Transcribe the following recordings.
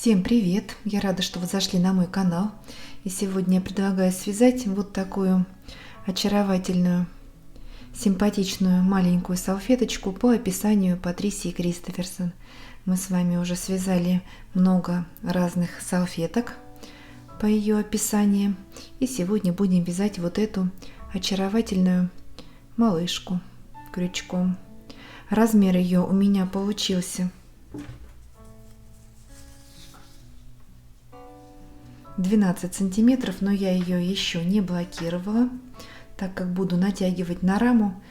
Всем привет! Я рада, что вы зашли на мой канал. И сегодня я предлагаю связать вот такую очаровательную, симпатичную маленькую салфеточку по описанию Патрисии Кристоферсон. Мы с вами уже связали много разных салфеток по ее описанию. И сегодня будем вязать вот эту очаровательную малышку крючком. Размер ее у меня получился 12 сантиметров, но я ее еще не блокировала, так как буду натягивать на раму,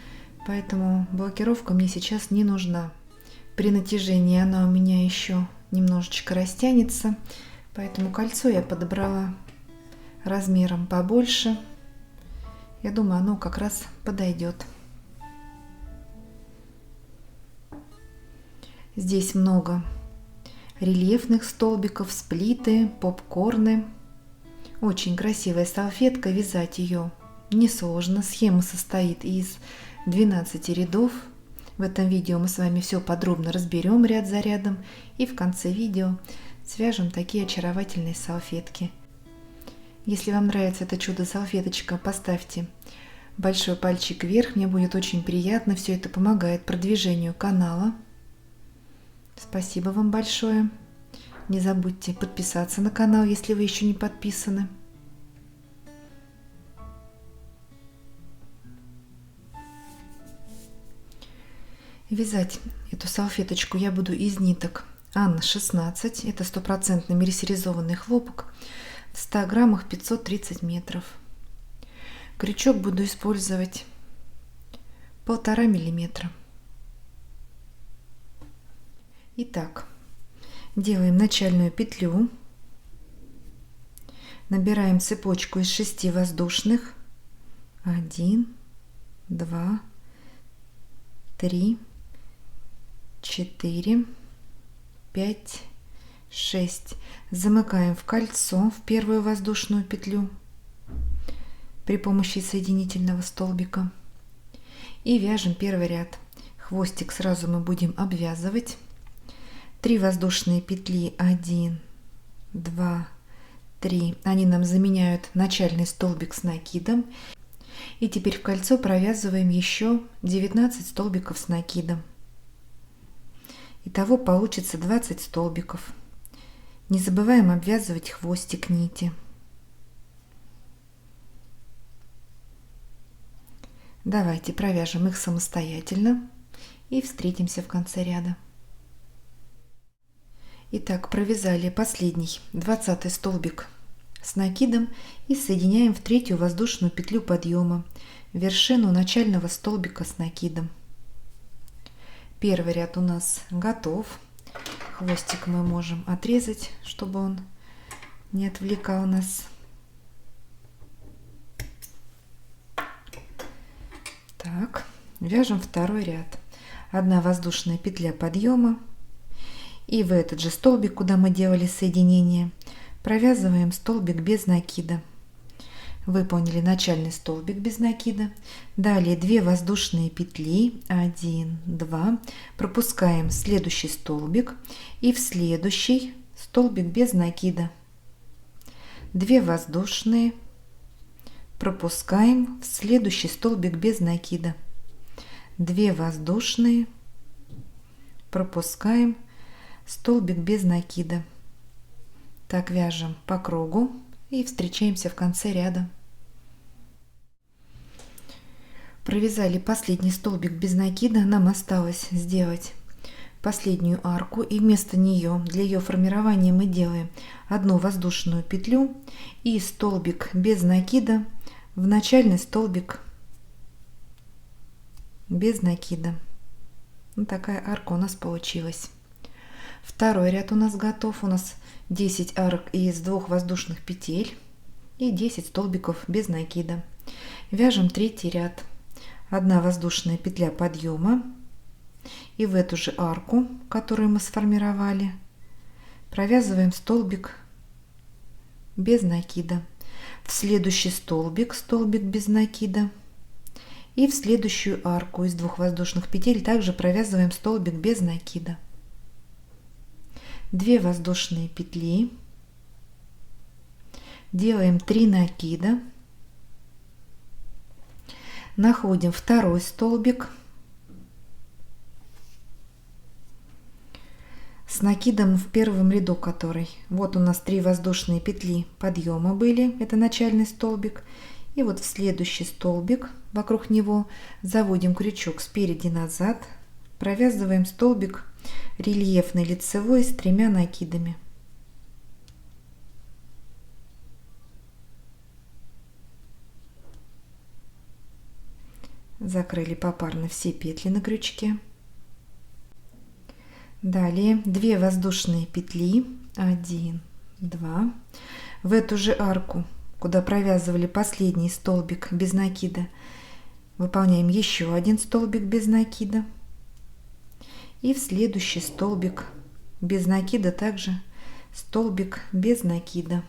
поэтому блокировка мне сейчас не нужна. При натяжении она у меня еще немножечко растянется, поэтому кольцо я подобрала размером побольше. Я думаю, оно как раз подойдет. Здесь много рельефных столбиков, сплиты, попкорны. Очень красивая салфетка, вязать ее несложно. Схема состоит из 12 рядов. В этом видео мы с вами все подробно разберем ряд за рядом. И в конце видео свяжем такие очаровательные салфетки. Если вам нравится это чудо-салфеточка, поставьте большой пальчик вверх. Мне будет очень приятно. Все это помогает продвижению канала. Спасибо вам большое. Не забудьте подписаться на канал, если вы еще не подписаны. Вязать эту салфеточку я буду из ниток Анна 16. Это 100% мерсеризованный хлопок. В 100 граммах 530 метров. Крючок буду использовать 1,5 миллиметра. Итак, делаем начальную петлю, набираем цепочку из 6 воздушных, 1, 2, 3, 4, 5, 6. Замыкаем в кольцо в первую воздушную петлю при помощи соединительного столбика и вяжем первый ряд. Хвостик сразу мы будем обвязывать. 3 воздушные петли, 1, 2, 3. Они нам заменяют начальный столбик с накидом. И теперь в кольцо провязываем еще 19 столбиков с накидом. Итого получится 20 столбиков. Не забываем обвязывать хвостик нити. Давайте провяжем их самостоятельно и встретимся в конце ряда. Итак, провязали последний 20 столбик с накидом и соединяем в 3-ю воздушную петлю подъема вершину начального столбика с накидом. Первый ряд у нас готов. Хвостик мы можем отрезать, чтобы он не отвлекал нас. Так, вяжем второй ряд. 1 воздушная петля подъема. И в этот же столбик, куда мы делали соединение, провязываем столбик без накида. Выполнили начальный столбик без накида. Далее 2 воздушные петли, 1, 2. Пропускаем следующий столбик и в следующий столбик без накида. 2 воздушные. Пропускаем в следующий столбик без накида. 2 воздушные. Пропускаем столбик без накида. Так вяжем по кругу и встречаемся в конце ряда. Провязали последний столбик без накида. Нам осталось сделать последнюю арку, и вместо нее, для ее формирования, мы делаем 1 воздушную петлю и столбик без накида в начальный столбик без накида. Вот такая арка у нас получилась. Второй ряд у нас готов. У нас 10 арок из 2 воздушных петель и 10 столбиков без накида. Вяжем 3-й ряд. 1 воздушная петля подъема. И в эту же арку, которую мы сформировали, провязываем столбик без накида. В следующий столбик без накида. И в следующую арку из 2 воздушных петель также провязываем столбик без накида. 2 воздушные петли, делаем 3 накида, находим второй столбик с накидом в первом ряду, который вот у нас 3 воздушные петли подъема были, это начальный столбик, и вот в следующий столбик вокруг него заводим крючок спереди назад, провязываем столбик рельефный лицевой с 3 накидами. Закрыли попарно все петли на крючке. Далее 2 воздушные петли, 1, 2, в эту же арку, куда провязывали последний столбик без накида, выполняем еще один столбик без накида, и в следующий столбик без накида также столбик без накида.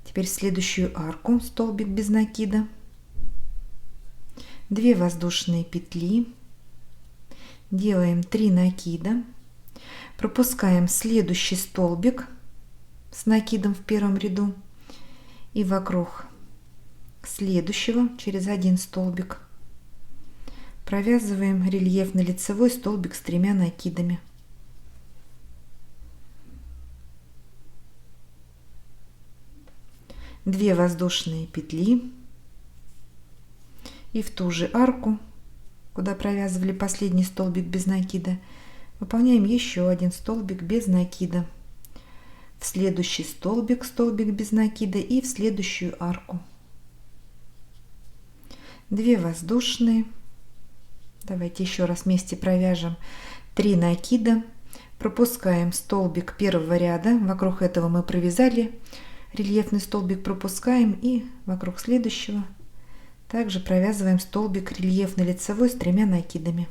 Теперь в следующую арку столбик без накида, 2 воздушные петли, делаем 3 накида, пропускаем следующий столбик с накидом в первом ряду и вокруг следующего через один столбик провязываем рельефный лицевой столбик с 3 накидами. Две воздушные петли и в ту же арку, куда провязывали последний столбик без накида, выполняем еще один столбик без накида, в следующий столбик столбик без накида и в следующую арку. 2 воздушные, давайте еще раз вместе провяжем, 3 накида, пропускаем столбик первого ряда, вокруг этого мы провязали рельефный столбик, пропускаем и вокруг следующего также провязываем столбик рельефный лицевой с 3 накидами.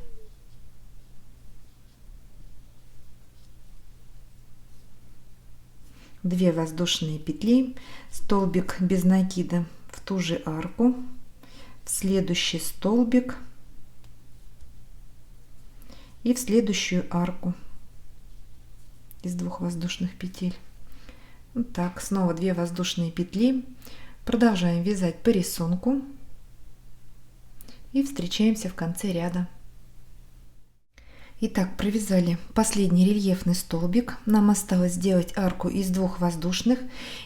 Две воздушные петли, столбик без накида в ту же арку, в следующий столбик и в следующую арку из 2 воздушных петель. Вот так, снова 2 воздушные петли, продолжаем вязать по рисунку и встречаемся в конце ряда. Итак, провязали последний рельефный столбик, нам осталось сделать арку из 2 воздушных,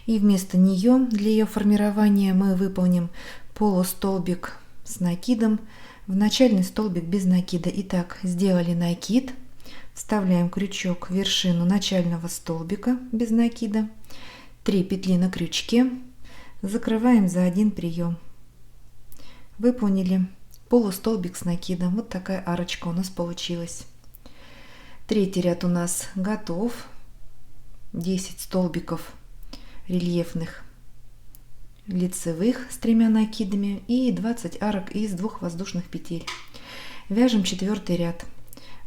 и вместо нее для ее формирования мы выполним полустолбик с накидом в начальный столбик без накида. Итак, сделали накид, вставляем крючок в вершину начального столбика без накида, 3 петли на крючке, закрываем за один прием, выполнили полустолбик с накидом. Вот такая арочка у нас получилась. Третий ряд у нас готов. 10 столбиков рельефных лицевых с 3 накидами и 20 арок из 2 воздушных петель. Вяжем 4-й ряд.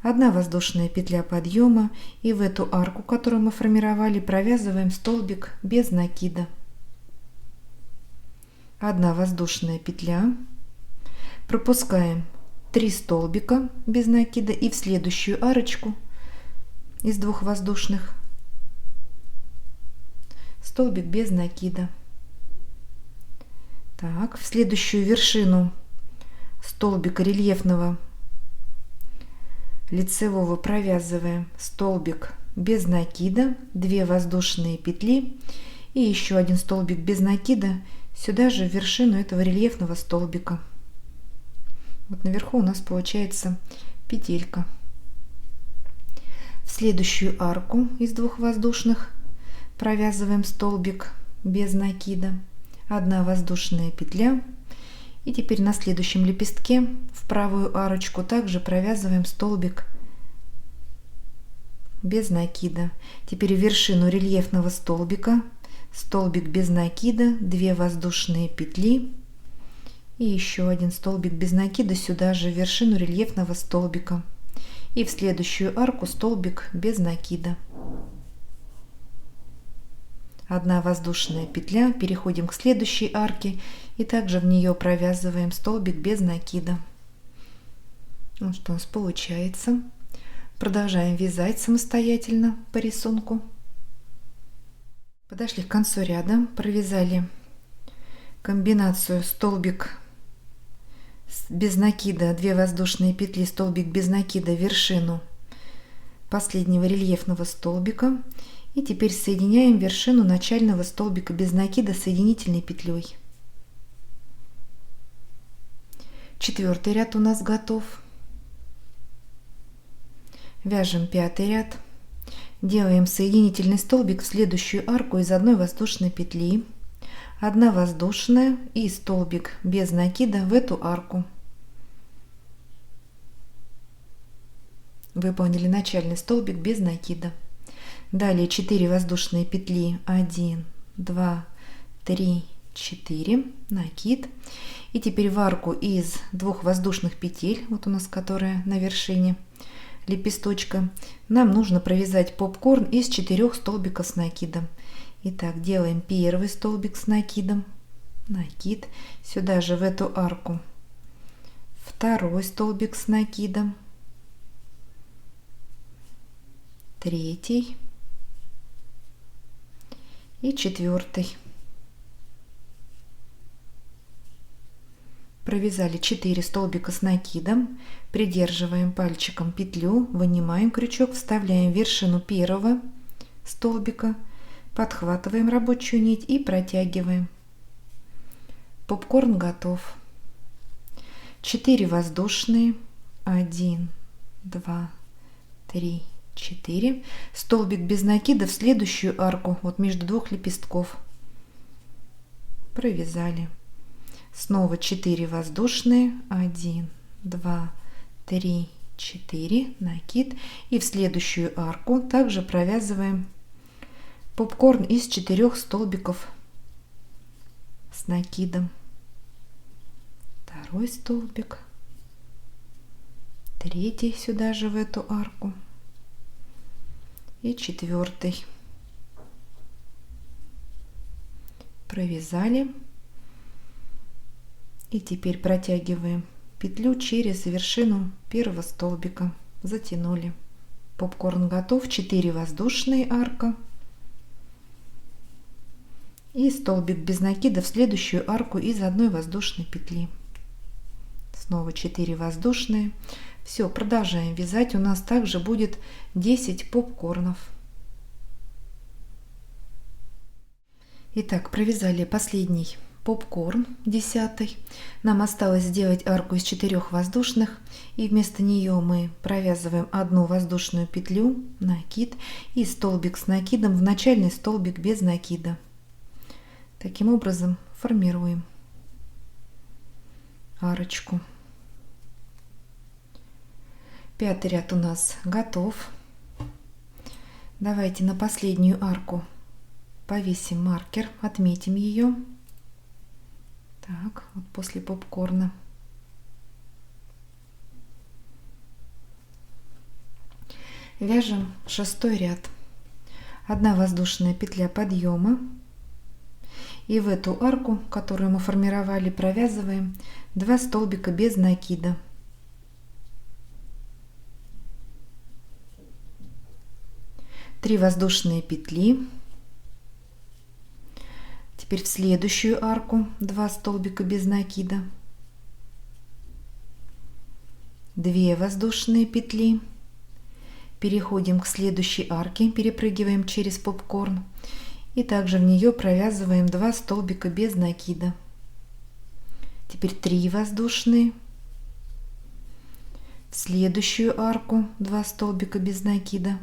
1 воздушная петля подъема, и в эту арку, которую мы формировали, провязываем столбик без накида. 1 воздушная петля, пропускаем 3 столбика без накида и в следующую арочку из 2 воздушных столбик без накида. Так, в следующую вершину столбика рельефного лицевого провязываем столбик без накида, 2 воздушные петли и еще 1 столбик без накида сюда же в вершину этого рельефного столбика. Вот наверху у нас получается петелька. В следующую арку из 2 воздушных провязываем столбик без накида, 1 воздушная петля, и теперь на следующем лепестке в правую арочку также провязываем столбик без накида. Теперь в вершину рельефного столбика столбик без накида, 2 воздушные петли и еще 1 столбик без накида сюда же в вершину рельефного столбика, и в следующую арку столбик без накида. 1 воздушная петля, переходим к следующей арке и также в нее провязываем столбик без накида. Вот что у нас получается. Продолжаем вязать самостоятельно по рисунку. Подошли к концу ряда, провязали комбинацию столбик без накида, 2 воздушные петли, столбик без накида, вершину последнего рельефного столбика. И теперь соединяем вершину начального столбика без накида соединительной петлей. 4-й ряд у нас готов. Вяжем 5-й ряд. Делаем соединительный столбик в следующую арку из 1 воздушной петли, 1 воздушная и столбик без накида в эту арку. Выполнили начальный столбик без накида. Далее 4 воздушные петли, 1, 2, 3, 4, накид. И теперь в арку из 2 воздушных петель, вот у нас которая на вершине лепесточка, нам нужно провязать попкорн из 4 столбиков с накидом. Итак, делаем 1 столбик с накидом, накид, сюда же в эту арку 2 столбик с накидом, 3 и 4. Провязали 4 столбика с накидом, придерживаем пальчиком петлю, вынимаем крючок, вставляем вершину 1 столбика, подхватываем рабочую нить и протягиваем. Попкорн готов. 4 воздушные, 1, 2, 3, 4, столбик без накида в следующую арку, вот между 2 лепестков. Провязали. Снова 4 воздушные, 1, 2, 3, 4, накид. И в следующую арку также провязываем попкорн из 4 столбиков с накидом. 2 столбик, 3 сюда же в эту арку и 4. Провязали. И теперь протягиваем петлю через вершину 1 столбика, затянули. Попкорн готов. 4 воздушные арка и столбик без накида в следующую арку из 1 воздушной петли. Снова 4 воздушные. Все, продолжаем вязать. У нас также будет 10 попкорнов. Итак, провязали последний попкорн, 10. Нам осталось сделать арку из 4 воздушных, и вместо нее мы провязываем 1 воздушную петлю, накид и столбик с накидом в начальный столбик без накида. Таким образом формируем арочку. 5-й ряд у нас готов. Давайте на последнюю арку повесим маркер, отметим ее. Так, вот после попкорна. Вяжем 6-й ряд. 1 воздушная петля подъема. И в эту арку, которую мы формировали, провязываем 2 столбика без накида. Три воздушные петли. Теперь в следующую арку 2 столбика без накида, 2 воздушные петли. Переходим к следующей арке, перепрыгиваем через попкорн и также в нее провязываем 2 столбика без накида. Теперь 3 воздушные. В следующую арку 2 столбика без накида.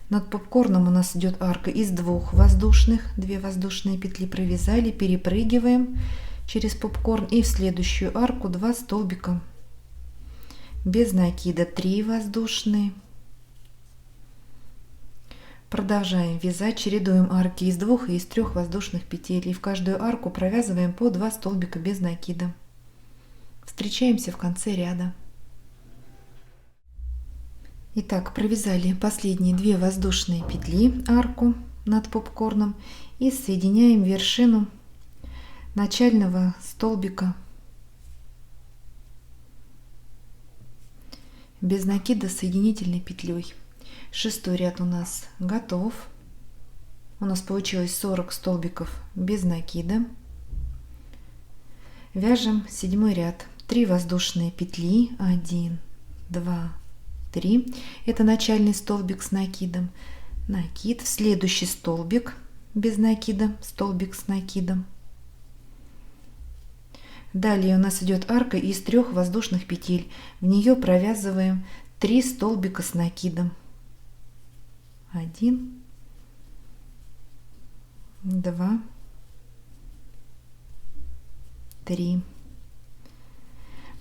Над попкорном у нас идет арка из 2 воздушных, 2 воздушные петли провязали, перепрыгиваем через попкорн и в следующую арку 2 столбика без накида, 3 воздушные. Продолжаем вязать, чередуем арки из 2 и из 3 воздушных петель, и в каждую арку провязываем по 2 столбика без накида. Встречаемся в конце ряда. Итак, провязали последние 2 воздушные петли, арку над попкорном, и соединяем вершину начального столбика без накида соединительной петлей. 6 ряд у нас готов. У нас получилось 40 столбиков без накида. Вяжем 7 ряд. 3 воздушные петли. 1, 2, 3. Это начальный столбик с накидом. Накид. В следующий столбик без накида. Столбик с накидом. Далее у нас идет арка из 3 воздушных петель. В нее провязываем 3 столбика с накидом. 1, 2, 3.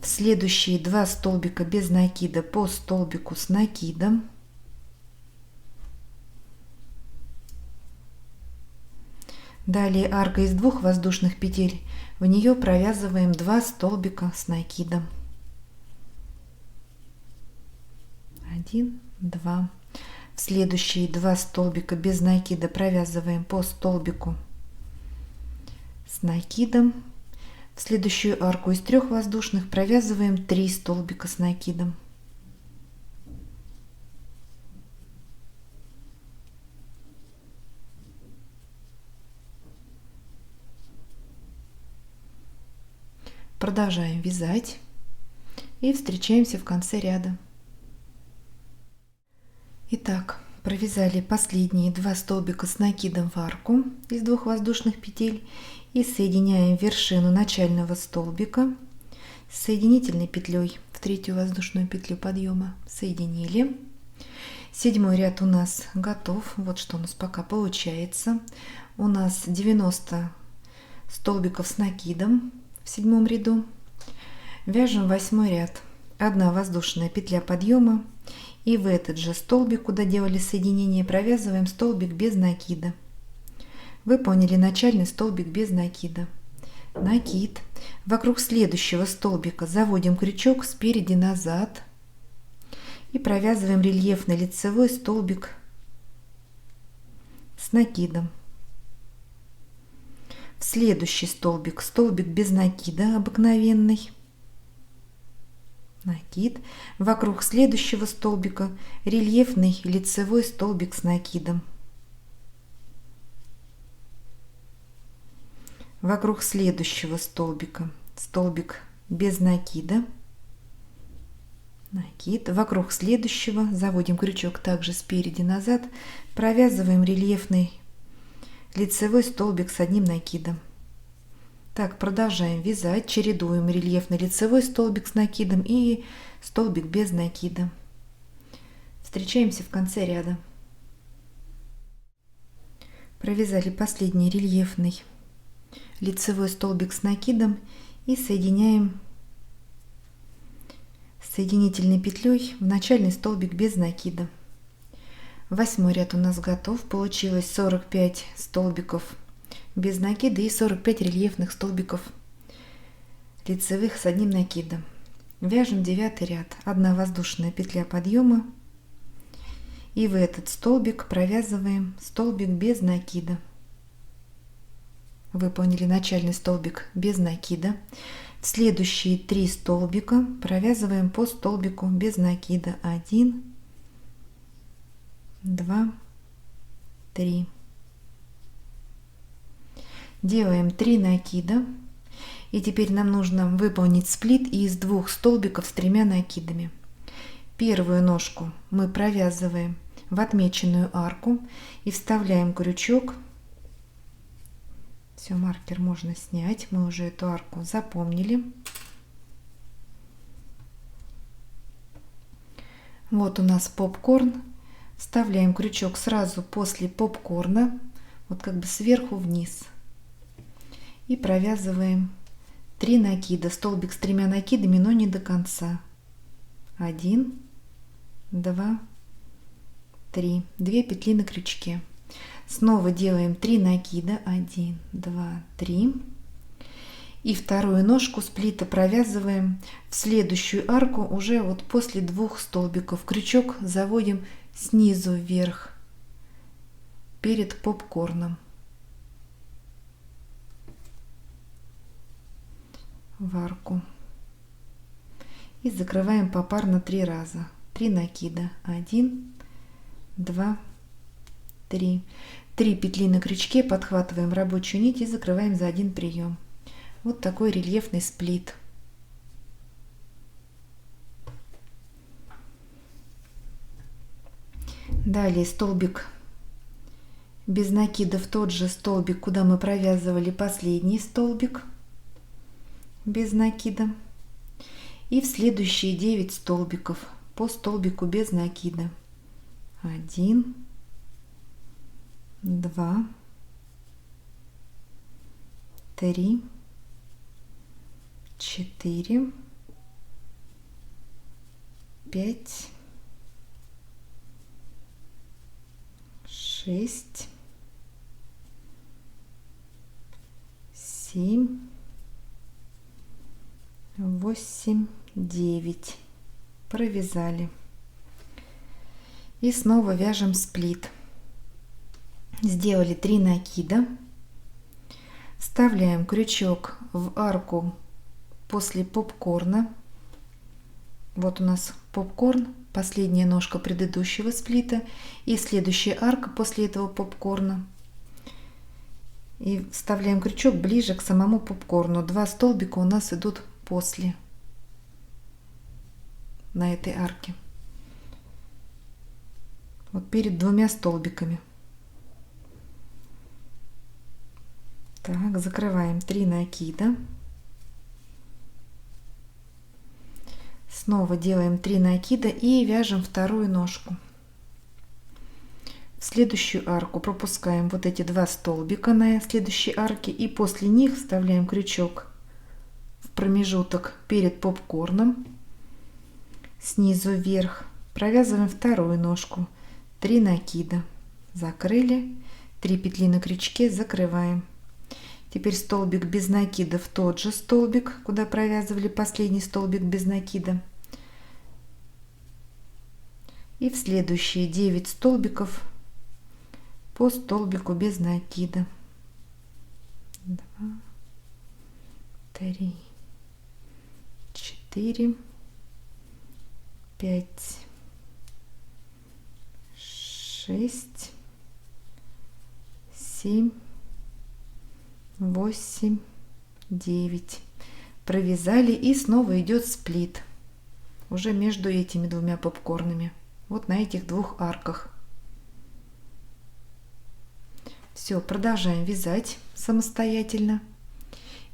В следующие 2 столбика без накида по столбику с накидом. Далее арка из 2 воздушных петель. В нее провязываем 2 столбика с накидом. 1, 2. В следующие 2 столбика без накида провязываем по столбику с накидом. В следующую арку из 3 воздушных провязываем 3 столбика с накидом. Продолжаем вязать и встречаемся в конце ряда. Итак, провязали последние 2 столбика с накидом в арку из 2 воздушных петель и соединяем вершину начального столбика с соединительной петлей в 3 воздушную петлю подъема. Соединили. 7 ряд у нас готов. Вот что у нас пока получается. У нас 90 столбиков с накидом в 7 ряду. Вяжем 8 ряд. 1 воздушная петля подъема. И в этот же столбик, куда делали соединение, провязываем столбик без накида. Выполнили начальный столбик без накида. Накид. Вокруг следующего столбика заводим крючок спереди назад и провязываем рельефный лицевой столбик с накидом. В следующий столбик столбик без накида обыкновенный. Накид. Вокруг следующего столбика рельефный лицевой столбик с накидом. Вокруг следующего столбика столбик без накида. Накид. Вокруг следующего заводим крючок также спереди назад, провязываем рельефный лицевой столбик с одним накидом. Так, продолжаем вязать, чередуем рельефный лицевой столбик с накидом и столбик без накида. Встречаемся в конце ряда. Провязали последний рельефный лицевой столбик с накидом и соединяем соединительной петлей в начальный столбик без накида. 8 ряд у нас готов. Получилось 45 столбиков без накида и 45 рельефных столбиков лицевых с одним накидом. Вяжем 9 ряд. 1 воздушная петля подъема и в этот столбик провязываем столбик без накида. Выполнили начальный столбик без накида. В следующие 3 столбика провязываем по столбику без накида. 1, 2, 3. Делаем 3 накида. И теперь нам нужно выполнить сплит из 2 столбиков с 3 накидами. Первую ножку мы провязываем в отмеченную арку и вставляем крючок. Все, маркер можно снять, мы уже эту арку запомнили. Вот у нас попкорн. Вставляем крючок сразу после попкорна, вот как бы сверху вниз. И провязываем 3 накида, столбик с 3 накидами, но не до конца. 1, 2, 3. 2 петли на крючке. Снова делаем 3 накида. 1, 2, 3. И вторую ножку сплита провязываем в следующую арку уже вот после 2 столбиков. Крючок заводим снизу вверх перед попкорном. В арку. И закрываем попарно 3 раза. 3 накида. 1, 2, 3. 3 петли на крючке, подхватываем рабочую нить и закрываем за один прием. Вот такой рельефный сплит. Далее столбик без накида в тот же столбик, куда мы провязывали последний столбик без накида. И в следующие 9 столбиков по столбику без накида. 1, 2, 3, 4, 5, 6, 7, 8, 9. Провязали. И снова вяжем сплит. Сделали 3 накида. Вставляем крючок в арку после попкорна. Вот у нас попкорн, последняя ножка предыдущего сплита и следующая арка после этого попкорна. И вставляем крючок ближе к самому попкорну. 2 столбика у нас идут после на этой арке. Вот перед 2 столбиками. Так, закрываем 3 накида. Снова делаем 3 накида и вяжем вторую ножку. В следующую арку пропускаем вот эти 2 столбика на следующей арке и после них вставляем крючок в промежуток перед попкорном снизу вверх. Провязываем вторую ножку. 3 накида. Закрыли. 3 петли на крючке, закрываем. Теперь столбик без накида в тот же столбик, куда провязывали последний столбик без накида. И в следующие 9 столбиков по столбику без накида. 2, 3, 4, 5, 6, 7, 8, 9. Провязали и снова идет сплит. Уже между этими 2 попкорнами. Вот на этих 2 арках. Все, продолжаем вязать самостоятельно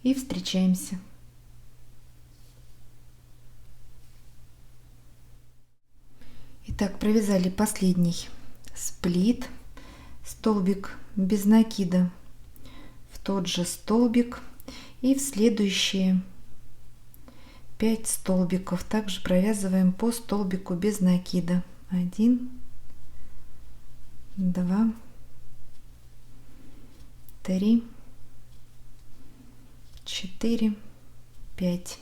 и встречаемся. Итак, провязали последний сплит, столбик без накида в тот же столбик и в следующие 5 столбиков также провязываем по столбику без накида. 1, 2, 3, 4, 5.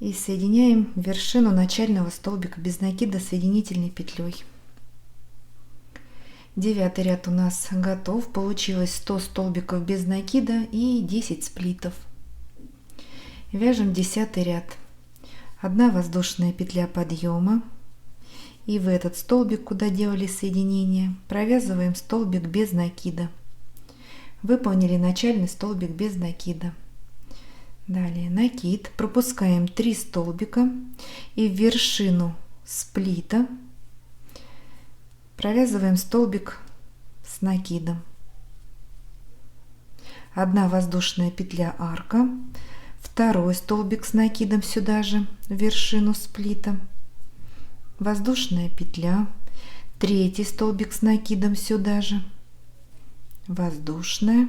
И соединяем вершину начального столбика без накида соединительной петлей. 9 ряд у нас готов. Получилось 100 столбиков без накида и 10 сплитов. Вяжем 10 ряд. 1 воздушная петля подъема. И в этот столбик, куда делали соединение, провязываем столбик без накида. Выполнили начальный столбик без накида. Далее накид, пропускаем 3 столбика и в вершину сплита провязываем столбик с накидом. 1 воздушная петля арка, 2 столбик с накидом сюда же в вершину сплита, воздушная петля, 3 столбик с накидом сюда же, воздушная,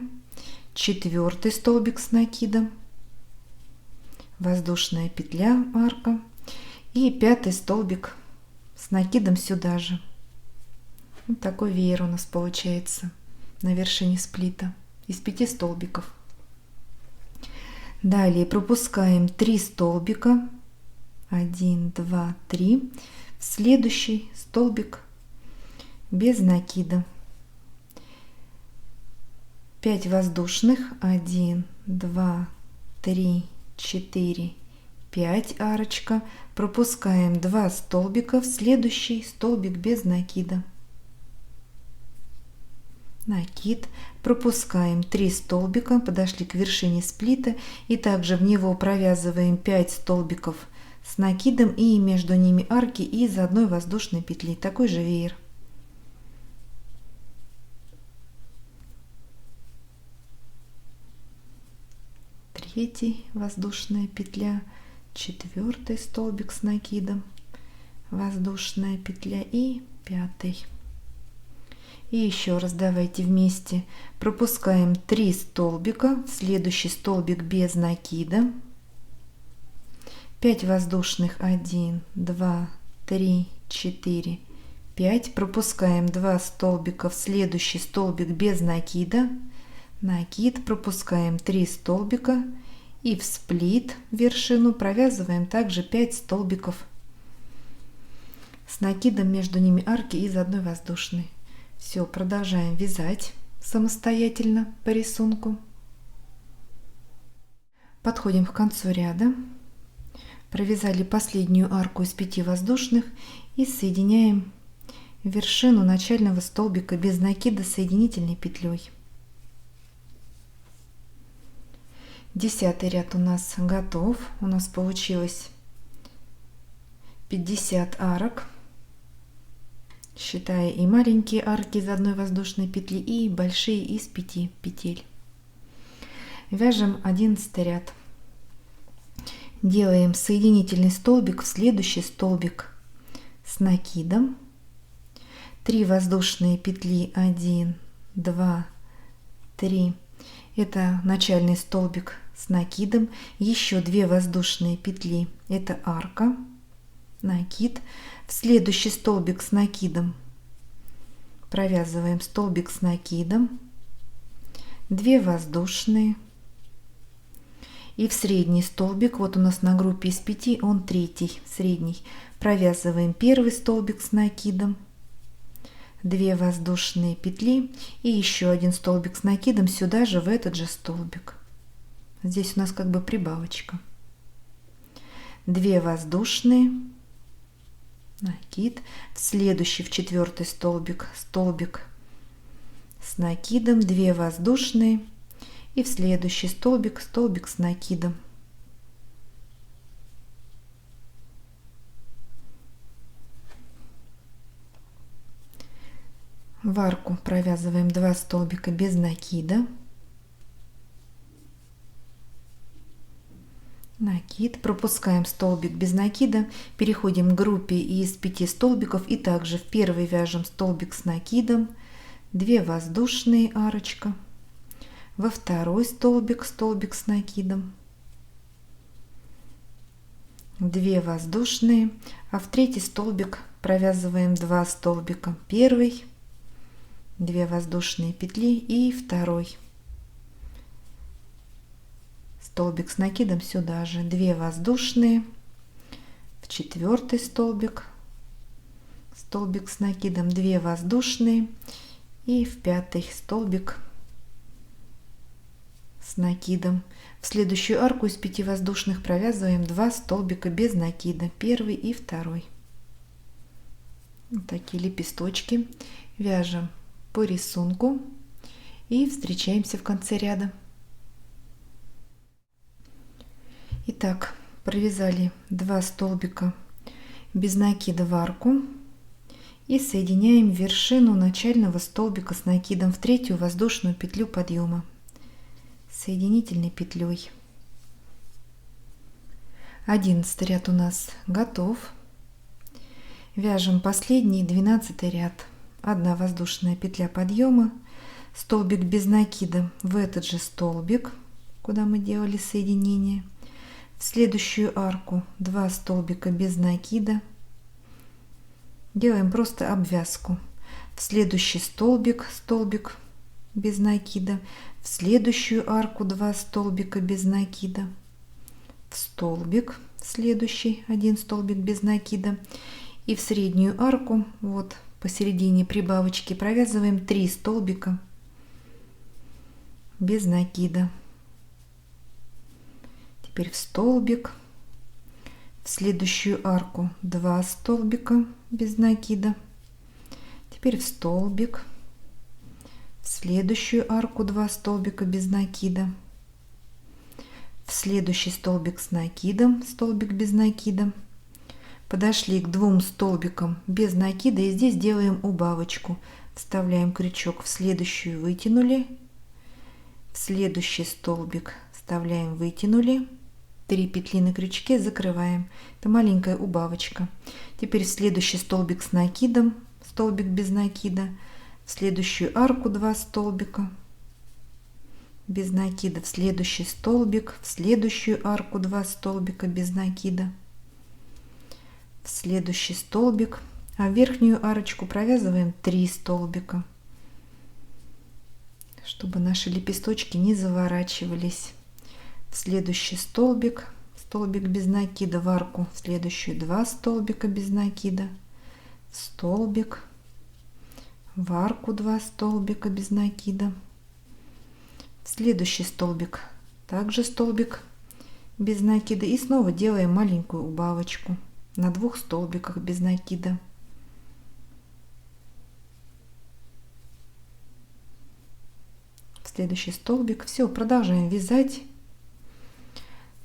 4 столбик с накидом, воздушная петля арка и 5 столбик с накидом сюда же. Вот такой веер у нас получается на вершине сплита из 5 столбиков. Далее пропускаем 3 столбика, 1, 2, 3, в следующий столбик без накида. 5 воздушных, 1, 2, 3, 4, 5 арочка, пропускаем 2 столбика в следующий столбик без накида. Накид, пропускаем 3 столбика, подошли к вершине сплита и также в него провязываем 5 столбиков с накидом и между ними арки из одной воздушной петли, такой же веер. Третий воздушная петля, 4 столбик с накидом, воздушная петля и 5. И еще раз давайте вместе пропускаем 3 столбика в следующий столбик без накида, 5 воздушных, 1, 2, 3, 4, 5, пропускаем 2 столбика в следующий столбик без накида, накид, пропускаем 3 столбика и в сплит вершину провязываем также 5 столбиков с накидом, между ними арки из одной воздушной. Все, продолжаем вязать самостоятельно по рисунку. Подходим к концу ряда. Провязали последнюю арку из 5 воздушных и соединяем вершину начального столбика без накида соединительной петлей. 10-й ряд у нас готов. У нас получилось 50 арок, считая и маленькие арки из одной воздушной петли, и большие из 5 петель. Вяжем 11 ряд. Делаем соединительный столбик в следующий столбик с накидом, 3 воздушные петли, 1, 2, 3, это начальный столбик с накидом, еще 2 воздушные петли, это арка, накид, в следующий столбик с накидом провязываем столбик с накидом, 2 воздушные, и в средний столбик, вот у нас на группе из 5, он 3-й, средний, провязываем 1 столбик с накидом, 2 воздушные петли и еще 1 столбик с накидом сюда же, в этот же столбик. Здесь у нас как бы прибавочка. 2 воздушные, накид, в следующий, в 4-й столбик, столбик с накидом, 2 воздушные, и в следующий столбик, столбик с накидом. В арку провязываем 2 столбика без накида, накид, пропускаем столбик без накида, переходим к группе из 5 столбиков и также в первый вяжем столбик с накидом, 2 воздушные, арочка, во второй столбик, столбик с накидом, 2 воздушные, а в третий столбик провязываем 2 столбика, первый, 2 воздушные петли и второй столбик с накидом сюда же, 2 воздушные, в 4-й столбик, столбик с накидом, 2 воздушные и в 5-й столбик с накидом. В следующую арку из 5 воздушных провязываем 2 столбика без накида, первый и второй. Вот такие лепесточки вяжем по рисунку и встречаемся в конце ряда. Итак, провязали 2 столбика без накида в арку и соединяем вершину начального столбика с накидом в 3-ю воздушную петлю подъема соединительной петлей. 11 ряд у нас готов. Вяжем последний 12 ряд. 1 воздушная петля подъема, столбик без накида в этот же столбик, куда мы делали соединение, в следующую арку 2 столбика без накида, делаем просто обвязку, в следующий столбик, столбик без накида, в следующую арку 2 столбика без накида, в столбик следующий 1 столбик без накида и в среднюю арку, вот посередине прибавочки, провязываем 3 столбика без накида. Теперь в столбик, в следующую арку 2 столбика без накида, теперь в столбик, в следующую арку 2 столбика без накида, в следующий столбик с накидом, столбик без накида, подошли к 2 столбикам без накида и здесь делаем убавочку, вставляем крючок в следующую, вытянули, в следующий столбик вставляем, вытянули, 3 петли на крючке, закрываем. Это маленькая убавочка. Теперь в следующий столбик с накидом, столбик без накида, в следующую арку 2 столбика без накида, в следующий столбик, в следующую арку 2 столбика без накида, в следующий столбик, а в верхнюю арочку провязываем 3 столбика, чтобы наши лепесточки не заворачивались. В следующий столбик, столбик без накида, в арку, в следующую 2 столбика без накида, в столбик, в арку 2 столбика без накида, в следующий столбик также столбик без накида и снова делаем маленькую убавочку на 2 столбиках без накида. В следующий столбик. Все, продолжаем вязать.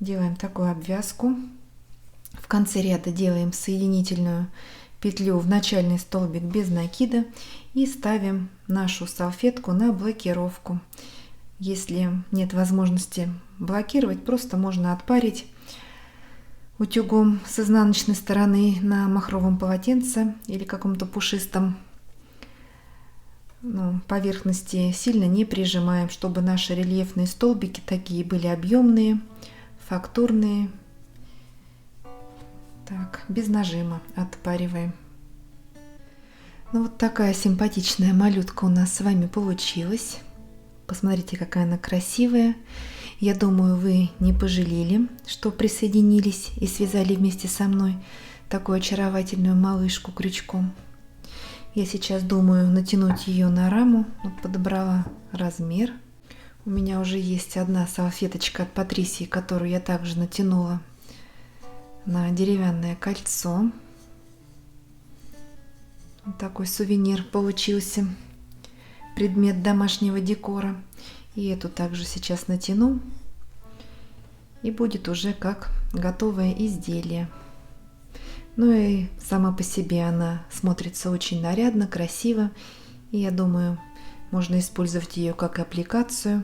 Делаем такую обвязку. В конце ряда делаем соединительную петлю в начальный столбик без накида и ставим нашу салфетку на блокировку. Если нет возможности блокировать, просто можно отпарить утюгом с изнаночной стороны на махровом полотенце или каком-то пушистом поверхности. Сильно не прижимаем, чтобы наши рельефные столбики такие были объемные, фактурные. Так, без нажима отпариваем. Вот такая симпатичная малютка у нас с вами получилась. Посмотрите, какая она красивая. Я думаю, вы не пожалели, что присоединились и связали вместе со мной такую очаровательную малышку крючком. Я сейчас думаю натянуть ее на раму. Вот подобрала размер. У меня уже есть одна салфеточка от Патрисии, которую я также натянула на деревянное кольцо. Вот такой сувенир получился, предмет домашнего декора. И эту также сейчас натяну, и будет уже как готовое изделие. Ну и сама по себе она смотрится очень нарядно, красиво, и я думаю, можно использовать ее как аппликацию.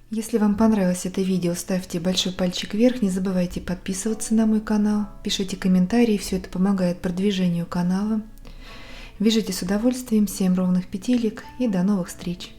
Если вам понравилось это видео, ставьте большой пальчик вверх, не забывайте подписываться на мой канал, пишите комментарии, все это помогает продвижению канала. Вяжите с удовольствием, 7 ровных петелек и до новых встреч!